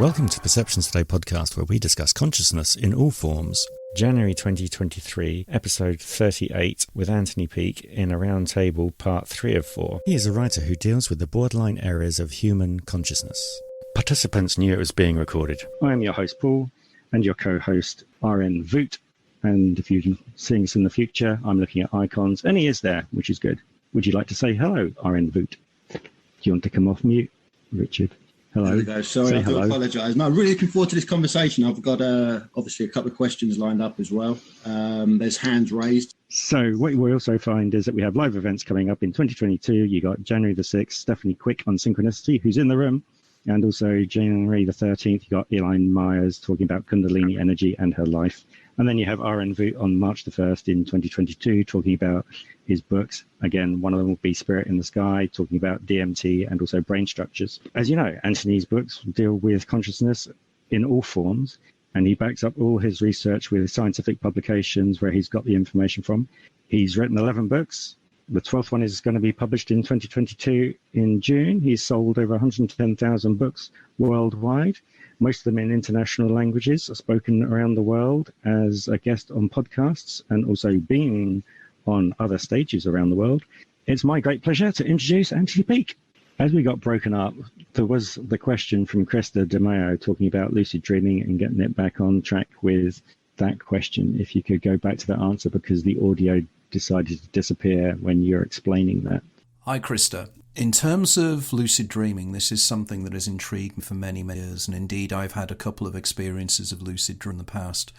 Welcome to Perceptions Today podcast, where we discuss consciousness in all forms. January 2023, episode 38, with Anthony Peake in a Roundtable, part 3 of 4. He is a writer who deals with the borderline areas of human consciousness. Participants knew it was being recorded. I am your host, Paul, and your co-host, RN Vooght. And if you're seeing us in the future, I'm looking at icons, and he is there, which is good. Would you like to say hello, RN Vooght? Do you want to come off mute, Richard? Hello. There we go. Sorry, I do apologise. No, I'm really looking forward to this conversation. I've got obviously a couple of questions lined up as well. There's hands raised. So what we also find is that we have live events coming up in 2022. You got January the 6th, Stephanie Quick on Synchronicity, who's in the room. And also January the 13th, you got Eileen Myers talking about Kundalini energy and her life. And then you have RN Vooght on March the 1st in 2022 talking about his books. Again, one of them will be Spirit in the Sky, talking about DMT and also brain structures. As you know, Anthony's books deal with consciousness in all forms, and he backs up all his research with scientific publications where he's got the information from. He's written 11 books. The 12th one is going to be published in 2022 in June. He's sold over 110,000 books worldwide. Most of them in international languages, are spoken around the world as a guest on podcasts and also being on other stages around the world. It's my great pleasure to introduce Anthony Peake. As we got broken up, there was the question from Krista De Mayo talking about lucid dreaming and getting it back on track with that question. If you could go back to that answer, because the audio decided to disappear when you're explaining that. Hi, Krista. In terms of lucid dreaming, this is something that has intrigued me for many, many years, and indeed I've had a couple of experiences of lucid dreaming in the past,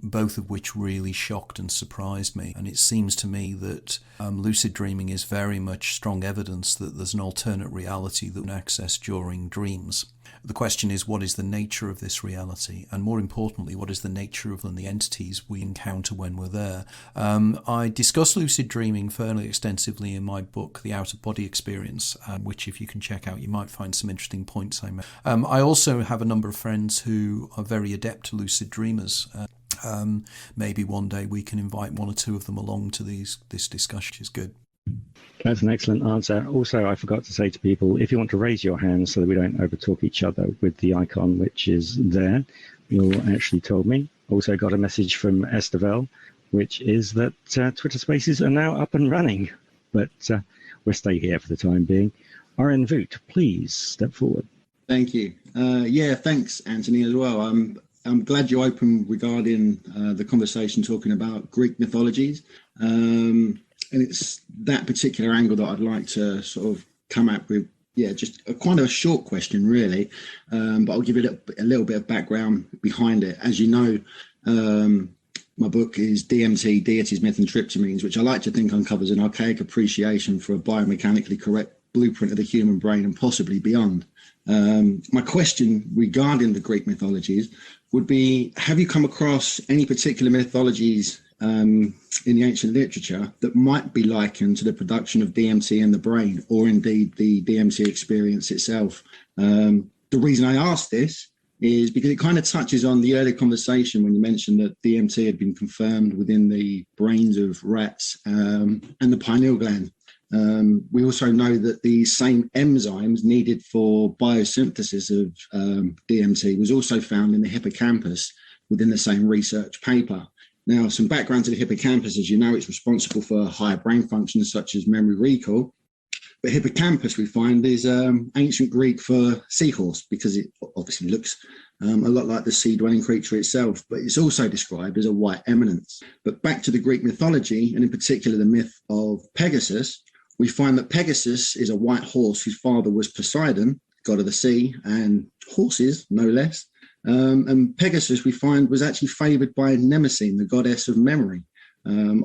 both of which really shocked and surprised me. And it seems to me that lucid dreaming is very much strong evidence that there's an alternate reality that we can access during dreams. The question is, what is the nature of this reality? And more importantly, what is the nature of the entities we encounter when we're there? I discuss lucid dreaming fairly extensively in my book, The Out-of-Body Experience, which if you can check out, you might find some interesting points I make. I also have a number of friends who are very adept to lucid dreamers. Maybe one day we can invite one or two of them along to this discussion, which is good. That's an excellent answer. Also, I forgot to say to people, if you want to raise your hand so that we don't overtalk each other with the icon which is there, you actually told me. Also got a message from Estevel, which is that Twitter Spaces are now up and running. But we'll stay here for the time being. RN Vooght, please step forward. Thank you. Thanks, Anthony, as well. I'm glad you opened regarding the conversation talking about Greek mythologies. And it's that particular angle that I'd like to sort of come up with. Yeah, just a kind of a short question, really. But I'll give you a little bit of background behind it. As you know, my book is DMT, Deities, Myth and Tryptamines, which I like to think uncovers an archaic appreciation for a biomechanically correct blueprint of the human brain and possibly beyond. My question regarding the Greek mythologies would be, have you come across any particular mythologies in the ancient literature that might be likened to the production of DMT in the brain, or indeed the DMT experience itself? The reason I ask this is because it kind of touches on the earlier conversation when you mentioned that DMT had been confirmed within the brains of rats and the pineal gland. We also know that the same enzymes needed for biosynthesis of DMT was also found in the hippocampus within the same research paper. Now, some background to the hippocampus, as you know, it's responsible for higher brain functions such as memory recall. But hippocampus, we find, is ancient Greek for seahorse, because it obviously looks a lot like the sea-dwelling creature itself, but it's also described as a white eminence. But back to the Greek mythology, and in particular the myth of Pegasus, we find that Pegasus is a white horse whose father was Poseidon, god of the sea, and horses, no less. And Pegasus, we find, was actually favoured by Mnemosyne, the goddess of memory,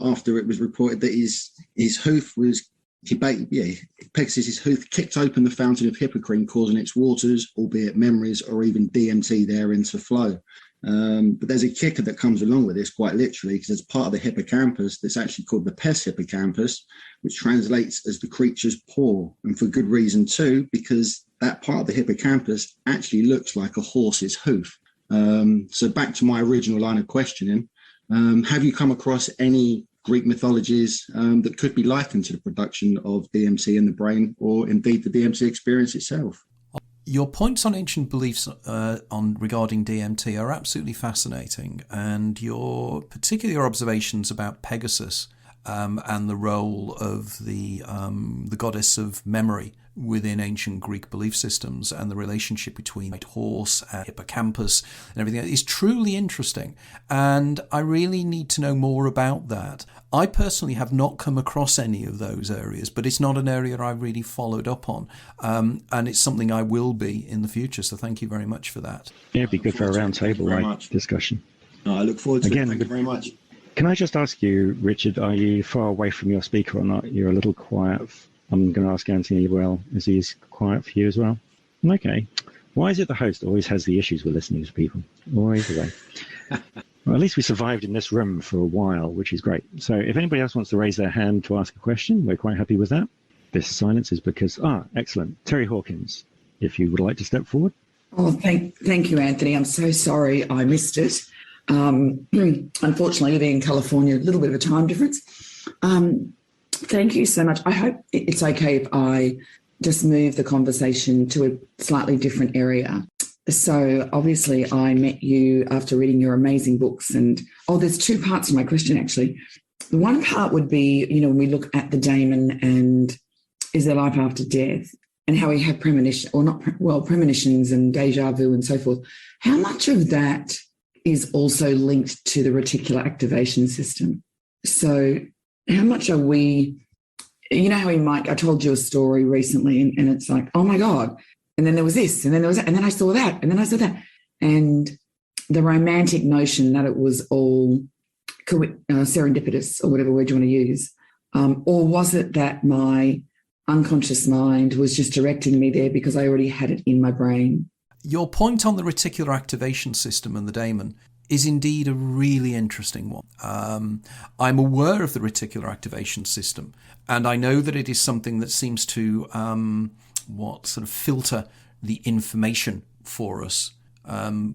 after it was reported that his hoof was, Pegasus's hoof kicked open the fountain of Hippocrene, causing its waters, albeit memories or even DMT therein to flow. But there's a kicker that comes along with this, quite literally, because there's part of the hippocampus that's actually called the pes hippocampus, which translates as the creature's paw, and for good reason too, because that part of the hippocampus actually looks like a horse's hoof. So back to my original line of questioning, have you come across any Greek mythologies that could be likened to the production of DMT in the brain, or indeed the DMT experience itself? Your points on ancient beliefs regarding DMT are absolutely fascinating, and particularly your observations about Pegasus and the role of the goddess of memory within ancient Greek belief systems and the relationship between white horse and hippocampus and everything is truly interesting. And I really need to know more about that. I personally have not come across any of those areas, but it's not an area I've really followed up on. And it's something I will be in the future. So thank you very much for that. Yeah, it'd be good for a roundtable discussion. No, I look forward to it. Thank you very much. Can I just ask you, Richard, are you far away from your speaker or not? You're a little quiet. I'm going to ask Anthony as well. Is he quiet for you as well? Okay. Why is it the host always has the issues with listening to people? Always the way. Well, at least we survived in this room for a while, which is great. So if anybody else wants to raise their hand to ask a question, we're quite happy with that. This silence is because, excellent. Terry Hawkins, if you would like to step forward. Oh, thank you, Anthony. I'm so sorry I missed it. Unfortunately, living in California, a little bit of a time difference. Thank you so much. I hope it's okay if I just move the conversation to a slightly different area. So obviously I met you after reading your amazing books, and there's two parts to my question actually. The one part would be, when we look at the daemon and is there life after death, and how we have premonitions and deja vu and so forth. How much of that is also linked to the reticular activation system? So how much are we, how I told you a story recently and it's like, oh my God, and then there was this, and then there was that, and then I saw that, and then I saw that. And the romantic notion that it was all serendipitous, or whatever word you want to use, or was it that my unconscious mind was just directing me there because I already had it in my brain? Your point on the reticular activation system and the daemon is indeed a really interesting one. I'm aware of the reticular activation system, and I know that it is something that seems to filter the information for us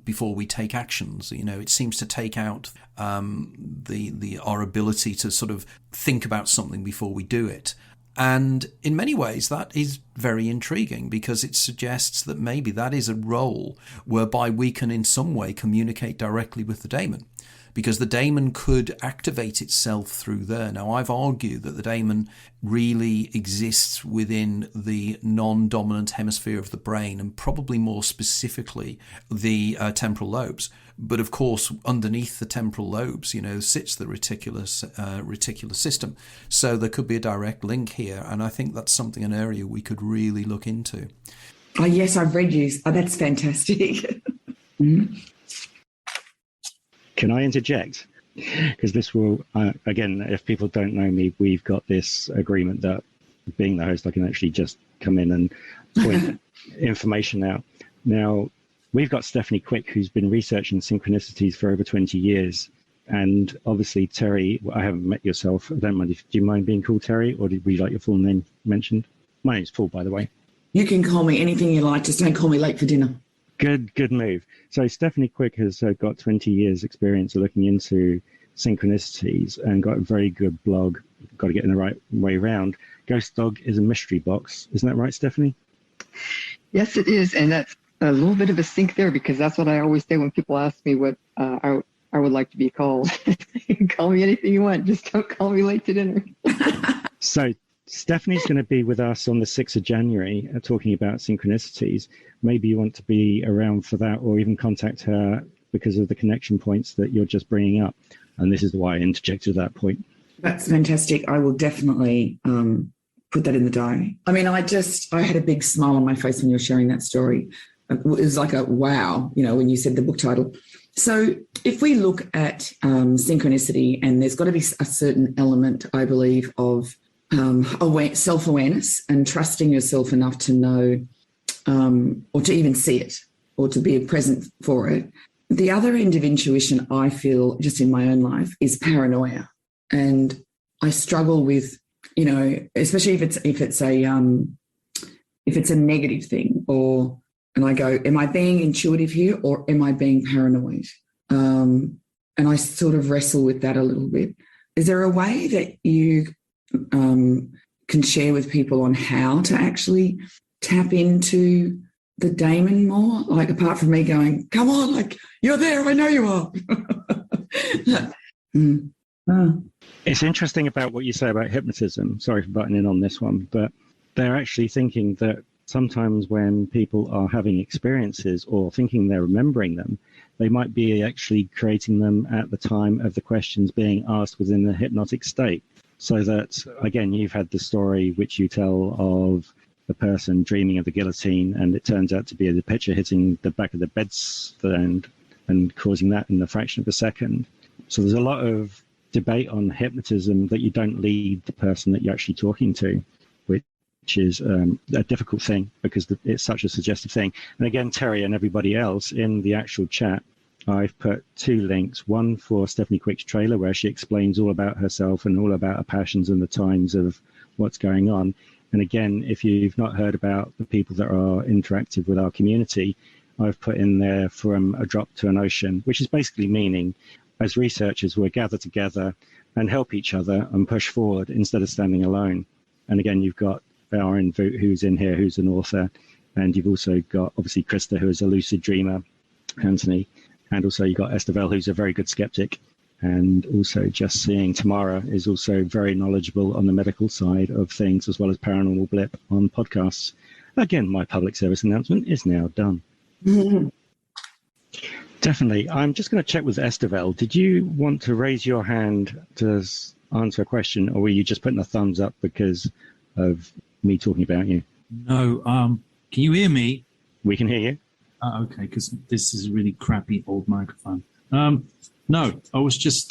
before we take actions. It seems to take out our ability to sort of think about something before we do it. And in many ways, that is very intriguing because it suggests that maybe that is a role whereby we can in some way communicate directly with the daemon, because the daemon could activate itself through there. Now, I've argued that the daemon really exists within the non-dominant hemisphere of the brain, and probably more specifically the temporal lobes. But of course, underneath the temporal lobes, sits the reticular system. So there could be a direct link here. And I think that's an area we could really look into. Oh, yes, I've read you. Oh, that's fantastic. Mm-hmm. Can I interject? Because this will, again, if people don't know me, we've got this agreement that being the host, I can actually just come in and point information out. Now, we've got Stephanie Quick, who's been researching synchronicities for over 20 years. And obviously, Terry, I haven't met yourself. I don't mind. Do you mind being called Terry, or would you like your full name mentioned? My name's Paul, by the way. You can call me anything you like. Just don't call me late for dinner. Good move. So Stephanie Quick has got 20 years experience of looking into synchronicities and got a very good blog. Got to get in the right way round. Ghost Dog is a mystery box. Isn't that right, Stephanie? Yes, it is. And that's a little bit of a sync there, because that's what I always say when people ask me what I would like to be called. You can call me anything you want. Just don't call me late to dinner. So Stephanie's going to be with us on the 6th of January talking about synchronicities. Maybe you want to be around for that, or even contact her because of the connection points that you're just bringing up. And this is why I interjected at that point. That's fantastic. I will definitely put that in the diary. I mean, I had a big smile on my face when you were sharing that story. It was like a wow, when you said the book title. So if we look at synchronicity, and there's got to be a certain element, I believe, of self-awareness and trusting yourself enough to know or to even see it or to be present for it. The other end of intuition, I feel, just in my own life, is paranoia. And I struggle with, especially if it's a negative thing, and I go, am I being intuitive here, or am I being paranoid? And I sort of wrestle with that a little bit. Is there a way that you can share with people on how to actually tap into the daemon more, like apart from me going, come on, like you're there, I know you are. It's interesting about what you say about hypnotism. Sorry for butting in on this one, but they're actually thinking that sometimes when people are having experiences or thinking they're remembering them, they might be actually creating them at the time of the questions being asked within the hypnotic state. So that, again, you've had the story which you tell of the person dreaming of the guillotine, and it turns out to be the picture hitting the back of the bedstand and causing that in a fraction of a second. So there's a lot of debate on hypnotism that you don't lead the person that you're actually talking to, which is a difficult thing because it's such a suggestive thing. And again, Terry and everybody else in the actual chat, I've put 2 links, one for Stephanie Quick's trailer where she explains all about herself and all about her passions and the times of what's going on. And again, if you've not heard about the people that are interactive with our community, I've put in there from a drop to an ocean, which is basically meaning as researchers, we'll gather together and help each other and push forward instead of standing alone. And again, you've got Vooght, who's in here, who's an author. And you've also got, obviously, Krista, who is a lucid dreamer, Anthony. And also you've got Estevelle, who's a very good skeptic. And also just seeing Tamara is also very knowledgeable on the medical side of things, as well as Paranormal Blip on podcasts. Again, my public service announcement is now done. Mm-hmm. Definitely. I'm just going to check with Estevelle. Did you want to raise your hand to answer a question, or were you just putting a thumbs up because of me talking about you? No. Can you hear me? We can hear you. Okay, because this is a really crappy old microphone. No, I was just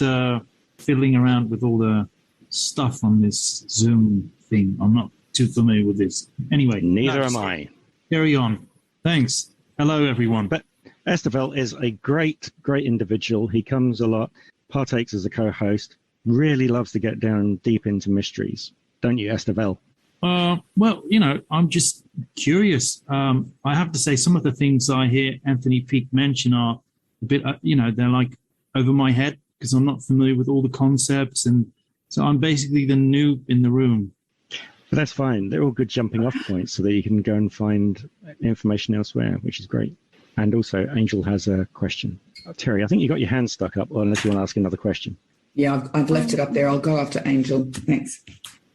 fiddling around with all the stuff on this Zoom thing. I'm not too familiar with this. Anyway. Neither am I. Carry on. Thanks. Hello, everyone. But Estevelle is a great individual. He comes a lot, partakes as a co-host, really loves to get down deep into mysteries. Don't you, Estevelle? Well, I'm just curious. I have to say some of the things I hear Anthony Peake mention are a bit, they're like over my head because I'm not familiar with all the concepts. And so I'm basically the noob in the room. But that's fine. They're all good jumping off points so that you can go and find information elsewhere, which is great. And also, Angel has a question. Terry, I think you got your hand stuck up, unless you want to ask another question. Yeah, I've left it up there. I'll go after Angel. Thanks.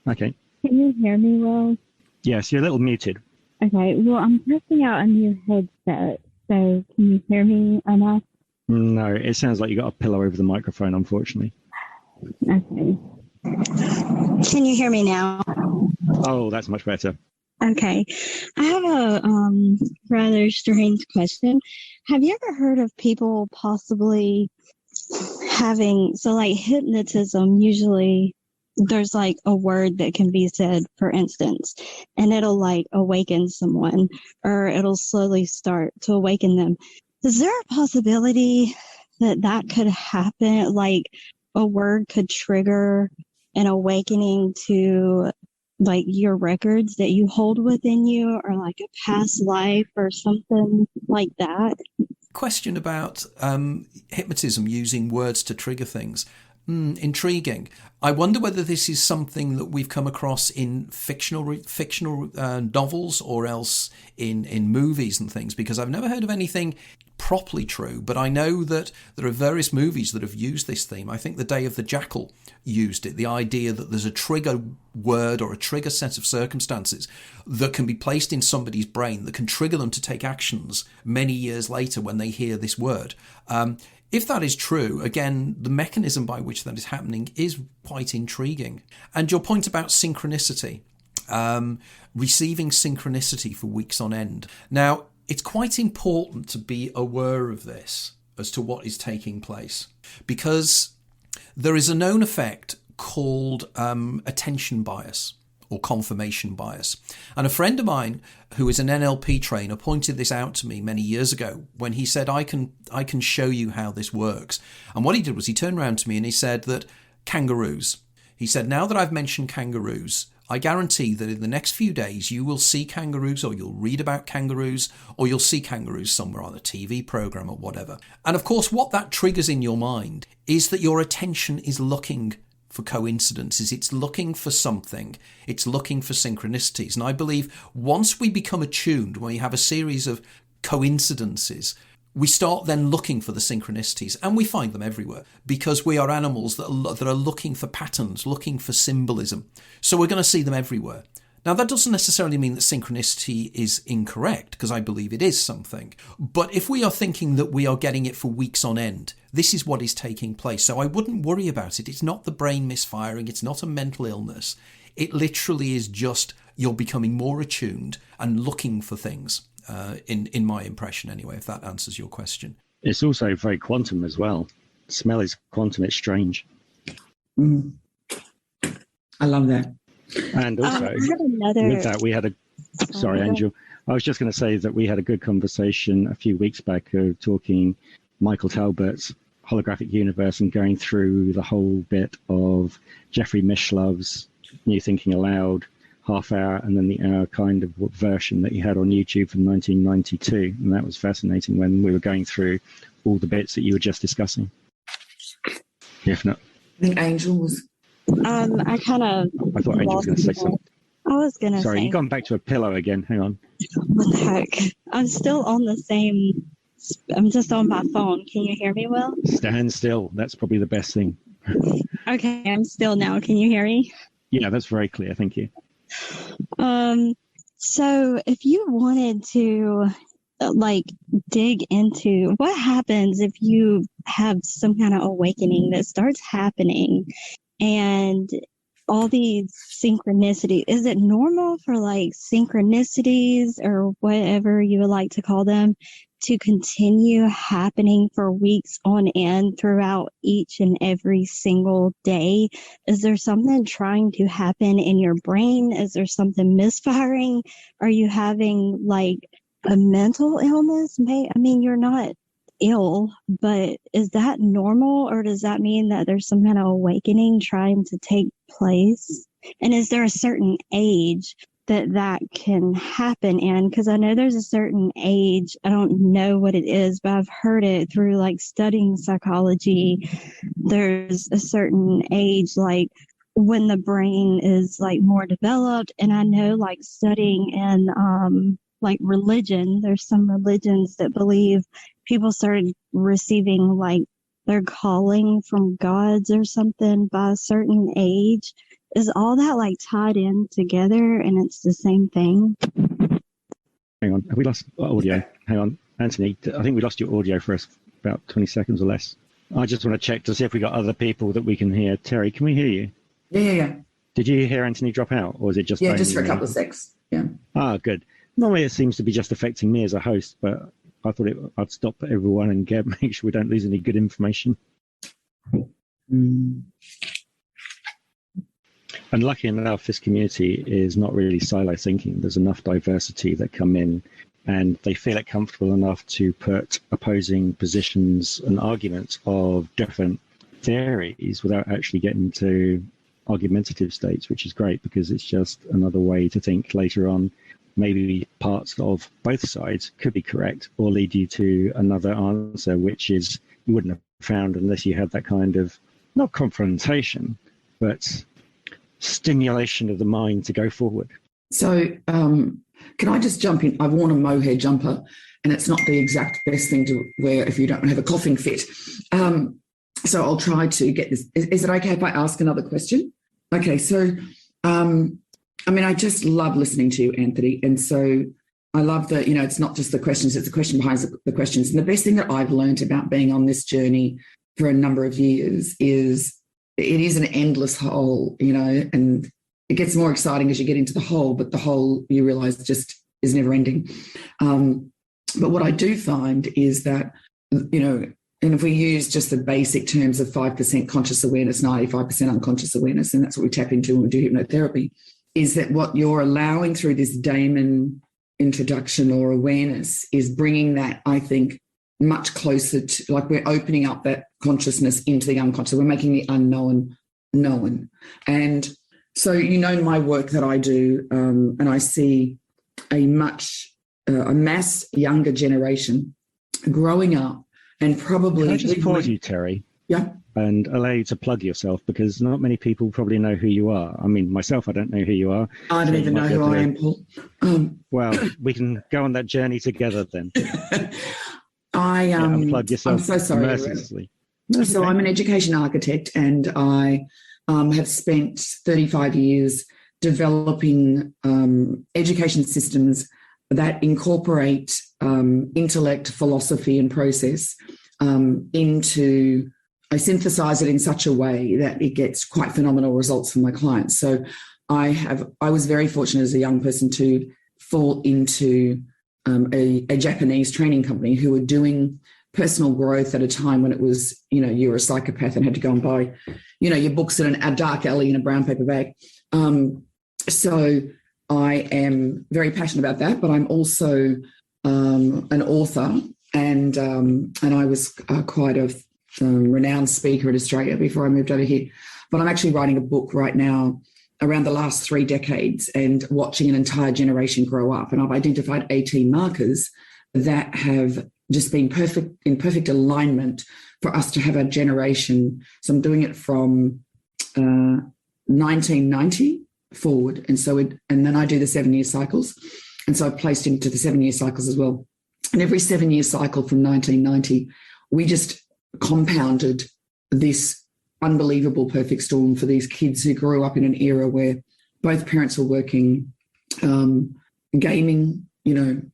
Okay. Can you hear me well? Yes, you're a little muted. Okay, well, I'm testing out a new headset, so can you hear me enough? No, it sounds like you got a pillow over the microphone, unfortunately. Okay. Can you hear me now? Oh, that's much better. Okay. I have a rather strange question. Have you ever heard of people possibly having, so like hypnotism, usually there's like a word that can be said, for instance, and it'll like awaken someone or it'll slowly start to awaken them. Is there a possibility that that could happen? Like a word could trigger an awakening to like your records that you hold within you, or like a past life or something like that? Question about hypnotism using words to trigger things. Intriguing. I wonder whether this is something that we've come across in fictional novels or else in movies and things, because I've never heard of anything properly true, but I know that there are various movies that have used this theme. I think The Day of the Jackal used it, the idea that there's a trigger word or a trigger set of circumstances that can be placed in somebody's brain that can trigger them to take actions many years later when they hear this word. If that is true, again, the mechanism by which that is happening is quite intriguing. And your point about synchronicity, receiving synchronicity for weeks on end. Now, it's quite important to be aware of this as to what is taking place, because there is a known effect called attention bias or confirmation bias. And a friend of mine who is an NLP trainer pointed this out to me many years ago when he said, I can show you how this works. And what he did was he turned around to me and he said that kangaroos. He said, now that I've mentioned kangaroos, I guarantee that in the next few days you will see kangaroos, or you'll read about kangaroos, or you'll see kangaroos somewhere on a TV program or whatever. And of course, what that triggers in your mind is that your attention is looking for coincidences. It's looking for something. It's looking for synchronicities. And I believe once we become attuned, when we have a series of coincidences, we start then looking for the synchronicities, and we find them everywhere because we are animals that are looking for patterns, looking for symbolism. So we're going to see them everywhere. Now, that doesn't necessarily mean that synchronicity is incorrect, because I believe it is something. But if we are thinking that we are getting it for weeks on end, this is what is taking place. So I wouldn't worry about it. It's not the brain misfiring. It's not a mental illness. It literally is just you're becoming more attuned and looking for things, in my impression anyway, if that answers your question. It's also very quantum as well. Smell is quantum. It's strange. I love that. And also, with that, we had a... Sorry, Angel. I was just going to say that we had a good conversation a few weeks back talking Michael Talbert's holographic universe and going through the whole bit of Jeffrey Mishlov's New Thinking Aloud half hour and then the hour kind of version that he had on YouTube from 1992. And that was fascinating when we were going through all the bits that you were just discussing. If not... I think Angel was... I thought Angel was going to say something. I was going to say... Sorry, you've gone back to a pillow again. Hang on. What the heck? I'm still on the same... I'm just on my phone. Can you hear me well? Stand still. That's probably the best thing. Okay, I'm still now. Can you hear me? Yeah, that's very clear. Thank you. So if you wanted to dig into what happens if you have some kind of awakening that starts happening and all these synchronicities, is it normal for synchronicities or whatever you would like to call them to continue happening for weeks on end throughout each and every single day? Is there something trying to happen in your brain? Is there something misfiring? Are you having a mental illness? You're not ill, but is that normal, or does that mean that there's some kind of awakening trying to take place? And is there a certain age that can happen in? Because I know there's a certain age, I don't know what it is, but I've heard it through studying psychology. There's a certain age when the brain is more developed, and I know studying in religion, there's some religions that believe people started receiving their calling from gods or something by a certain age. Is all that tied in together and it's the same thing? Hang on, have we lost audio? Hang on, Anthony, I think we lost your audio for about 20 seconds or less. I just want to check to see if we got other people that we can hear. Terry, can we hear you? Yeah. Did you hear Anthony drop out, or was it just... Yeah, just for a couple of seconds, yeah. Ah, good. Normally it seems to be just affecting me as a host, but I thought I'd stop everyone and make sure we don't lose any good information. And lucky enough, this community is not really silo thinking. There's enough diversity that come in and they feel it comfortable enough to put opposing positions and arguments of different theories without actually getting to argumentative states, which is great because it's just another way to think later on. Maybe parts of both sides could be correct or lead you to another answer, which is you wouldn't have found unless you had that kind of, not confrontation, but stimulation of the mind to go forward. So can I just jump in? I've worn a mohair jumper and it's not the exact best thing to wear if you don't have a coughing fit. So I'll try to get this. Is it okay if I ask another question? Okay, so I just love listening to you, Anthony. And so I love that, it's not just the questions, it's the question behind the questions. And the best thing that I've learned about being on this journey for a number of years is it is an endless hole, and it gets more exciting as you get into the hole, but the hole you realize just is never ending. But what I do find is that, and if we use just the basic terms of 5% conscious awareness, 95% unconscious awareness, and that's what we tap into when we do hypnotherapy, is that what you're allowing through this daemon introduction or awareness is bringing that, I think, much closer to, we're opening up that consciousness into the unconscious. We're making the unknown known. And so, my work that I do, and I see a mass younger generation growing up and probably... Can I just pause you, Terry? Yeah. And allow you to plug yourself, because not many people probably know who you are. I mean, myself, I don't know who you are. I don't even know who I am, Paul. Well, we can go on that journey together then. Unplug yourself. I'm so sorry. Mercilessly. So I'm an education architect, and I have spent 35 years developing education systems that incorporate intellect, philosophy, and process I synthesize it in such a way that it gets quite phenomenal results for my clients. So I was very fortunate as a young person to fall into a Japanese training company who were doing personal growth at a time when it was, you were a psychopath and had to go and buy, your books in a dark alley in a brown paper bag. So I am very passionate about that, but I'm also an author, and I was quite a renowned speaker in Australia before I moved over here. But I'm actually writing a book right now around the last 3 decades and watching an entire generation grow up. And I've identified 18 markers that have just been in perfect alignment for us to have a generation. So I'm doing it from 1990 forward. And then I do the 7-year cycles. And so I've placed into the 7-year cycles as well. And every 7-year cycle from 1990, we just compounded this unbelievable perfect storm for these kids who grew up in an era where both parents were working, gaming,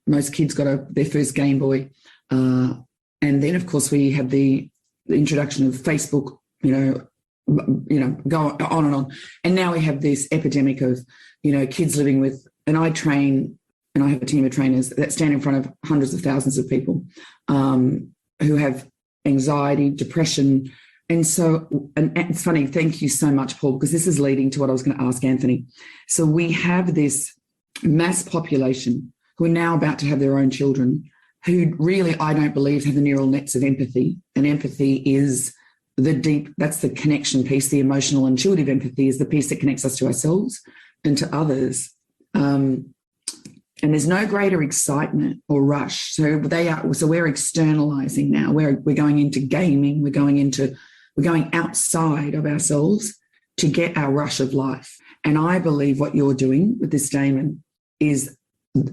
most kids got their first Game Boy. And then, of course, we had the introduction of Facebook, go on and on. And now we have this epidemic of, kids living with, and I train, and I have a team of trainers that stand in front of hundreds of thousands of people who have anxiety, depression. And so, and it's funny, thank you so much, Paul, because this is leading to what I was going to ask Anthony. So we have this mass population who are now about to have their own children, who really, I don't believe, have the neural nets of empathy. And empathy is that's the connection piece. The emotional, intuitive empathy is the piece that connects us to ourselves and to others. And there's no greater excitement or rush. So we're externalizing now. We're going into gaming. We're going outside of ourselves to get our rush of life. And I believe what you're doing with this, Damon, is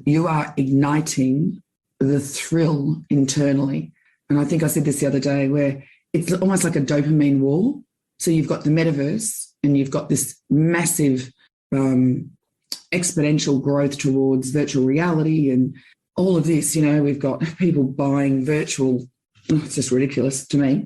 you are igniting the thrill internally. And I think I said this the other day, where it's almost like a dopamine war. So you've got the metaverse and you've got this massive exponential growth towards virtual reality and all of this. We've got people buying virtual. It's just ridiculous to me.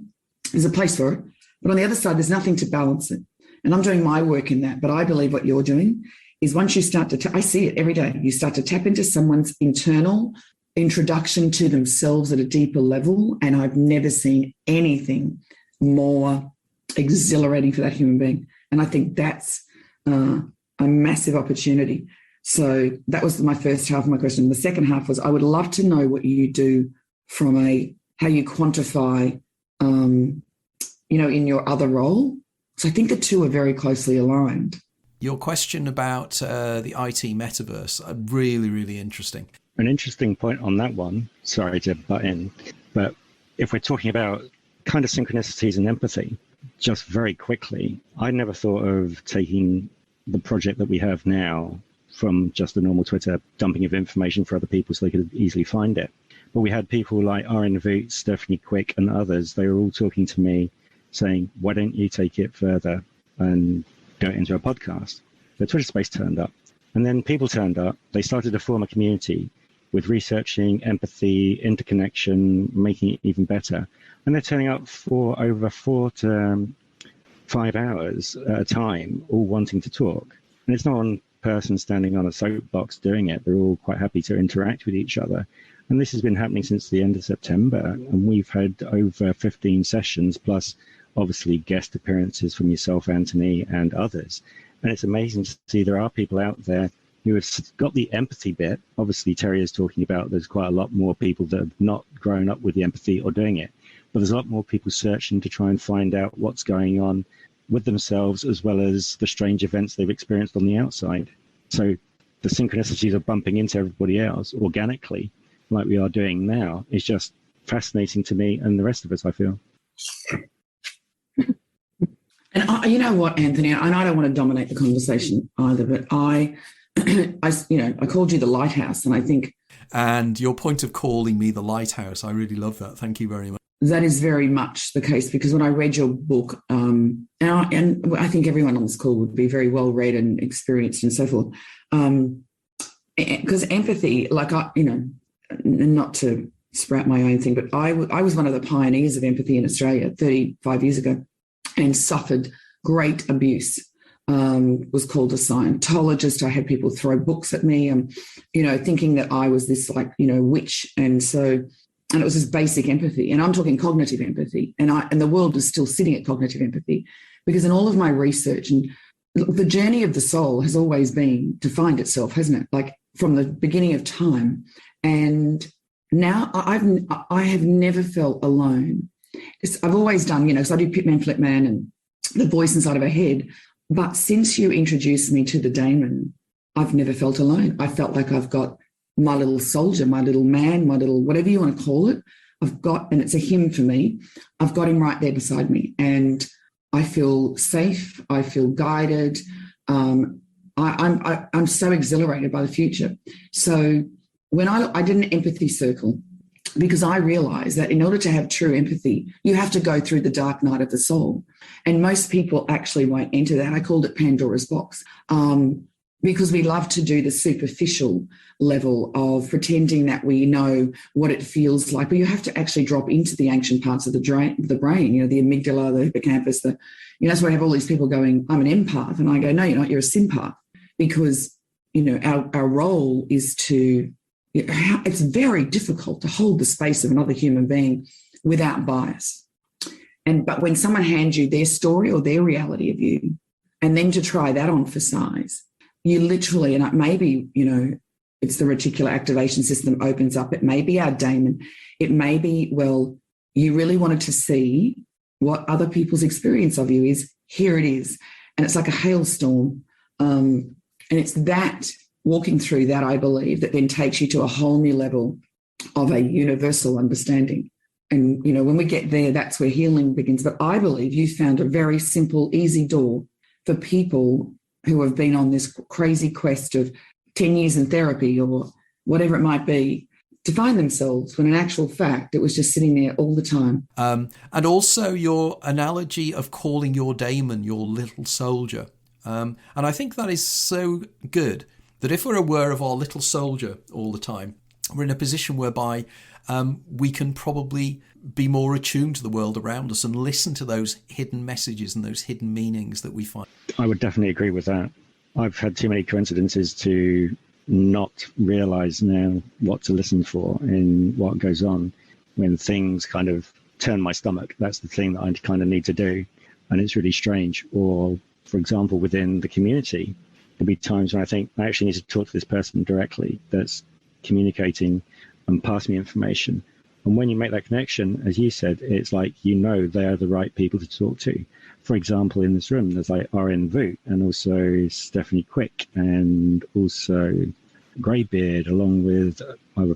There's a place for it. But on the other side, there's nothing to balance it. And I'm doing my work in that. But I believe what you're doing is once you start to, I see it every day, you start to tap into someone's internal introduction to themselves at a deeper level. And I've never seen anything more exhilarating for that human being. And I think that's a massive opportunity. So that was my first half of my question. The second half was, I would love to know what you do from how you quantify, in your other role. So I think the two are very closely aligned. Your question about the IT metaverse, really, really interesting. An interesting point on that one, sorry to butt in, but if we're talking about kind of synchronicities and empathy, just very quickly, I never thought of taking the project that we have now from just a normal Twitter dumping of information for other people so they could easily find it. But we had people like Vooght, Stephanie Quick, and others. They were all talking to me saying, why don't you take it further and go into a podcast? The Twitter space turned up. And then people turned up. They started to form a community with researching empathy, interconnection, making it even better. And they're turning up for over 4 to 5 hours at a time, all wanting to talk. And it's not one person standing on a soapbox doing it. They're all quite happy to interact with each other. And this has been happening since the end of September. And we've had over 15 sessions, plus obviously guest appearances from yourself, Anthony, and others. And it's amazing to see there are people out there who have got the empathy bit. Obviously, Terry is talking about there's quite a lot more people that have not grown up with the empathy or doing it. But there's a lot more people searching to try and find out what's going on with themselves, as well as the strange events they've experienced on the outside. So the synchronicities of bumping into everybody else organically, like we are doing now, is just fascinating to me and the rest of us, I feel. And you know what, Anthony, and I don't want to dominate the conversation either, but I called you the lighthouse, and I think. And your point of calling me the lighthouse, I really love that. Thank you very much. That is very much the case, because when I read your book, and I think everyone on this call would be very well read and experienced and so forth, because empathy, not to sprout my own thing, but I was one of the pioneers of empathy in Australia 35 years ago, and suffered great abuse. Was called a Scientologist. I had people throw books at me, thinking that I was this witch, and it was just basic empathy. And I'm talking cognitive empathy. And the world is still sitting at cognitive empathy, because in all of my research, and the journey of the soul has always been to find itself, hasn't it? Like from the beginning of time. And now I have never felt alone. I've always done, because I do Pitman Flipman and the voice inside of a head. But since you introduced me to the daemon, I've never felt alone. I felt like I've got my little soldier, my little man, my little whatever you want to call it. And it's a him for me. I've got him right there beside me, and I feel safe. I feel guided. I'm so exhilarated by the future. So when I did an empathy circle, because I realized that in order to have true empathy, you have to go through the dark night of the soul. And most people actually won't enter that. I called it Pandora's box, because we love to do the superficial level of pretending that we know what it feels like. But you have to actually drop into the ancient parts of the brain, the amygdala, the hippocampus. That's why I have all these people going, I'm an empath. And I go, no, you're not, you're a sympath. Because, our role is to, it's very difficult to hold the space of another human being without bias. But when someone hands you their story or their reality of you, and then to try that on for size, you literally, and maybe, it's the reticular activation system opens up. It may be our daemon. It may be, you really wanted to see what other people's experience of you is. Here it is. And it's like a hailstorm. And it's that, walking through that, I believe, that then takes you to a whole new level of a universal understanding. And, when we get there, that's where healing begins. But I believe you found a very simple, easy door for people who have been on this crazy quest of 10 years in therapy or whatever it might be, to find themselves, when in actual fact, it was just sitting there all the time. And also your analogy of calling your daemon your little soldier. And I think that is so good, that if we're aware of our little soldier all the time, we're in a position whereby we can probably be more attuned to the world around us and listen to those hidden messages and those hidden meanings that we find. I would definitely agree with that. I've had too many coincidences to not realize now what to listen for in what goes on when things kind of turn my stomach. That's the thing that I kind of need to do. And it's really strange. Or, for example, within the community, there'll be times when I think I actually need to talk to this person directly that's communicating and pass me information. And when you make that connection, as you said, it's like, they are the right people to talk to. For example, in this room, there's like RN Vooght and also Stephanie Quick and also Greybeard, along with a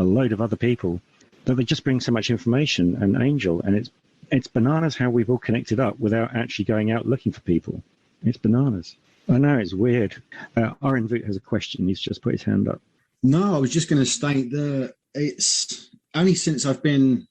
load of other people, that they just bring so much information, and Angel. And it's bananas how we've all connected up without actually going out looking for people. It's bananas. I know, it's weird. RN Vooght has a question. He's just put his hand up. No, I was just going to state that it's only since I've been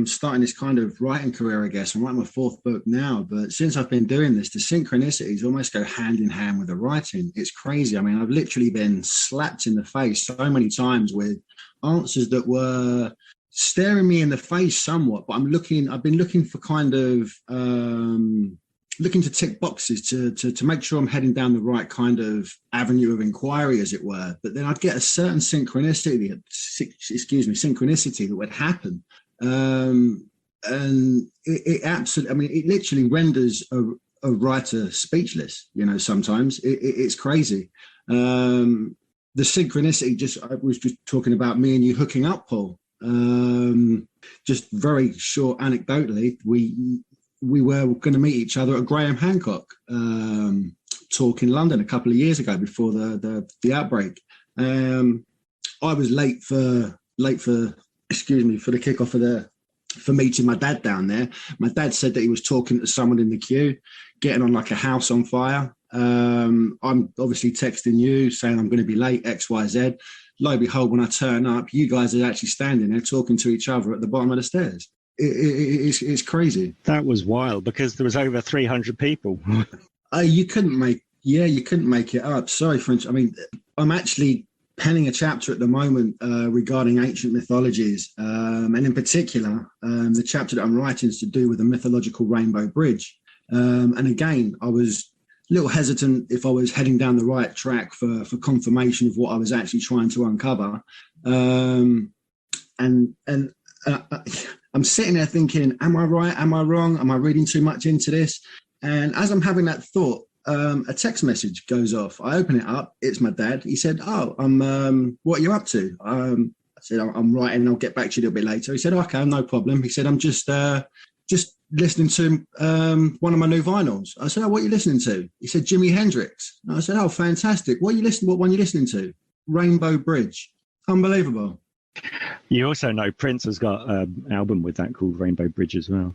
starting this kind of writing career, I guess. I'm writing my fourth book now, but since I've been doing this, the synchronicities almost go hand in hand with the writing. It's crazy. I mean, I've literally been slapped in the face so many times with answers that were staring me in the face somewhat, but I've been looking for kind of looking to tick boxes to make sure I'm heading down the right kind of avenue of inquiry, as it were. But then I'd get a certain synchronicity that would happen. And it absolutely, I mean, it literally renders a writer speechless, sometimes. It's crazy. The synchronicity, I was just talking about me and you hooking up, Paul. Just very short anecdotally, we were going to meet each other at Graham Hancock talk in London a couple of years ago before the outbreak. I was late for the kickoff of for meeting my dad down there. My dad said that he was talking to someone in the queue, getting on like a house on fire. I'm obviously texting you saying I'm going to be late, X, Y, Z. Lo and behold, when I turn up, you guys are actually standing there talking to each other at the bottom of the stairs. It's crazy. That was wild because there was over 300 people. You couldn't make it up. Sorry, French. I mean, I'm actually penning a chapter at the moment regarding ancient mythologies, and in particular, the chapter that I'm writing is to do with the mythological Rainbow Bridge. And again, I was a little hesitant if I was heading down the right track for confirmation of what I was actually trying to uncover. And I'm sitting there thinking, am I right? Am I wrong? Am I reading too much into this? And as I'm having that thought, a text message goes off. I open it up. It's my dad. He said, "Oh, what are you up to?" I said, "I'm writing. I'll get back to you a little bit later." He said, "Okay, no problem." He said, "I'm just listening to one of my new vinyls." I said, "Oh, what are you listening to?" He said, "Jimi Hendrix." And I said, "Oh, fantastic. What one are you listening to?" "Rainbow Bridge." Unbelievable. You also know Prince has got an album with that called Rainbow Bridge as well.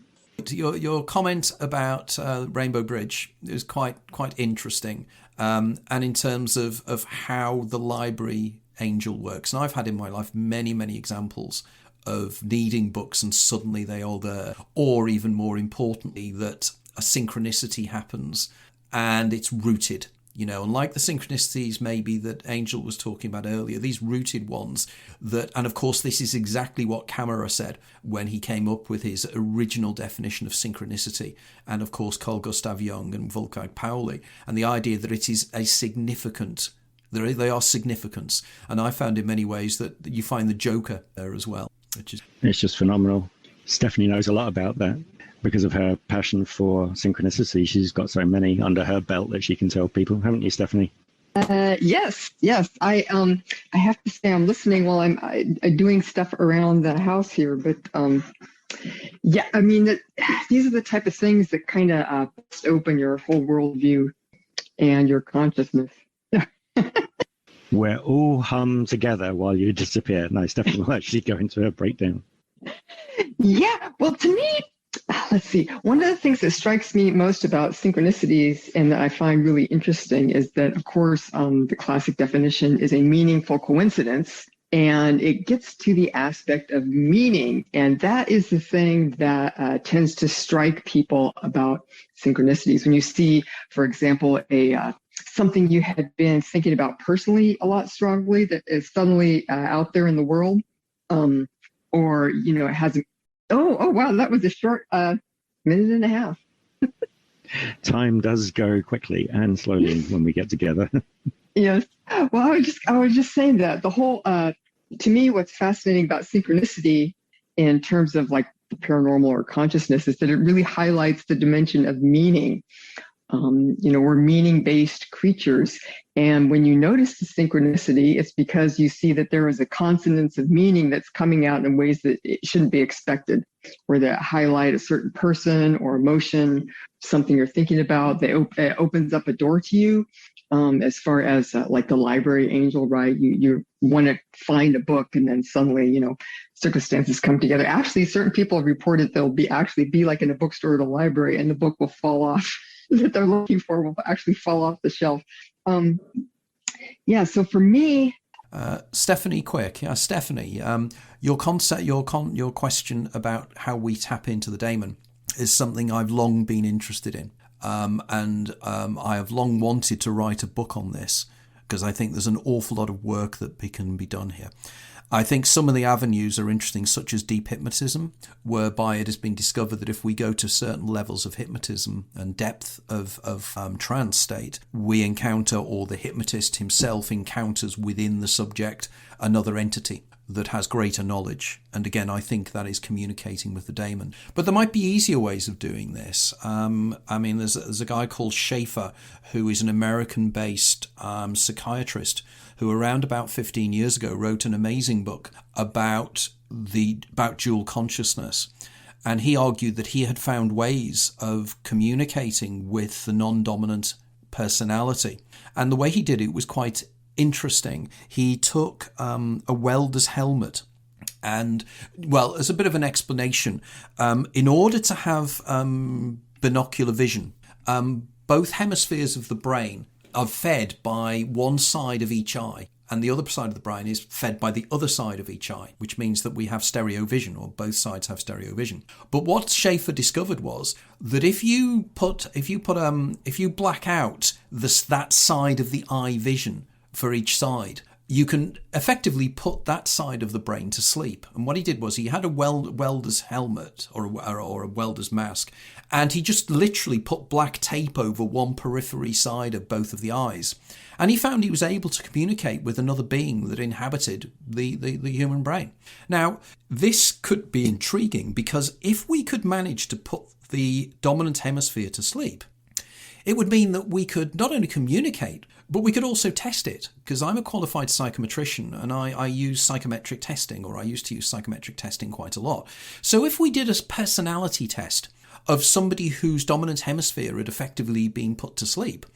Your comment about Rainbow Bridge is quite interesting, and in terms of how the library angel works. And I've had in my life many examples of needing books and suddenly they are there, or even more importantly, that a synchronicity happens and it's rooted. You know, unlike the synchronicities maybe that Angel was talking about earlier, these rooted ones that, and of course this is exactly what Camera said when he came up with his original definition of synchronicity, and of course Carl Gustav Jung and Wolfgang Pauli, and the idea that it is a significant, they are significance. And I found in many ways that you find the Joker there as well, which is... It's just phenomenal. Stephanie knows a lot about that. Because of her passion for synchronicity, she's got so many under her belt that she can tell people, haven't you, Stephanie? Yes. I have to say I'm listening while I'm doing stuff around the house here. But yeah, I mean, these are the type of things that kind of open your whole worldview and your consciousness. We're all hum together while you disappear. No, Stephanie will actually go into a breakdown. Yeah, well, to me, let's see. One of the things that strikes me most about synchronicities and that I find really interesting is that, of course, the classic definition is a meaningful coincidence, and it gets to the aspect of meaning. And that is the thing that tends to strike people about synchronicities. When you see, for example, something you had been thinking about personally a lot strongly that is suddenly out there in the world, or, you know, it hasn't. Oh, wow, that was a short minute and a half. Time does go quickly and slowly when we get together. Yes. Well, I was just saying that the whole, to me, what's fascinating about synchronicity in terms of like the paranormal or consciousness is that it really highlights the dimension of meaning. You know, we're meaning-based creatures. And when you notice the synchronicity, it's because you see that there is a consonance of meaning that's coming out in ways that it shouldn't be expected, where they highlight a certain person or emotion, something you're thinking about. It opens up a door to you. As far as like the library angel, right? You want to find a book and then suddenly, you know, circumstances come together. Actually, certain people have reported they'll be like in a bookstore or a library and the book will fall off. That they're looking for will actually fall off the shelf. Yeah, so for me, Stephanie, quick, Stephanie, your question about how we tap into the daemon is something I've long been interested in, and I have long wanted to write a book on this because I think there's an awful lot of work that can be done here. I think some of the avenues are interesting, such as deep hypnotism, whereby it has been discovered that if we go to certain levels of hypnotism and depth of trance state, we encounter, or the hypnotist himself encounters within the subject, another entity that has greater knowledge. And again, I think that is communicating with the daemon. But there might be easier ways of doing this. I mean, there's a guy called Schaefer, who is an American-based psychiatrist, who around about 15 years ago wrote an amazing book about dual consciousness. And he argued that he had found ways of communicating with the non-dominant personality. And the way he did it was quite interesting. He took a welder's helmet And, well, as a bit of an explanation, in order to have binocular vision, both hemispheres of the brain are fed by one side of each eye, and the other side of the brain is fed by the other side of each eye, which means that we have stereo vision, or both sides have stereo vision. But what Schaefer discovered was that if you black out that side of the eye vision for each side, you can effectively put that side of the brain to sleep. And what he did was he had a welder's helmet or a welder's mask, and he just literally put black tape over one periphery side of both of the eyes. And he found he was able to communicate with another being that inhabited the human brain. Now, this could be intriguing, because if we could manage to put the dominant hemisphere to sleep, it would mean that we could not only communicate, but we could also test it, because I'm a qualified psychometrician and I use psychometric testing, or I used to use psychometric testing quite a lot. So if we did a personality test of somebody whose dominant hemisphere had effectively been put to sleep,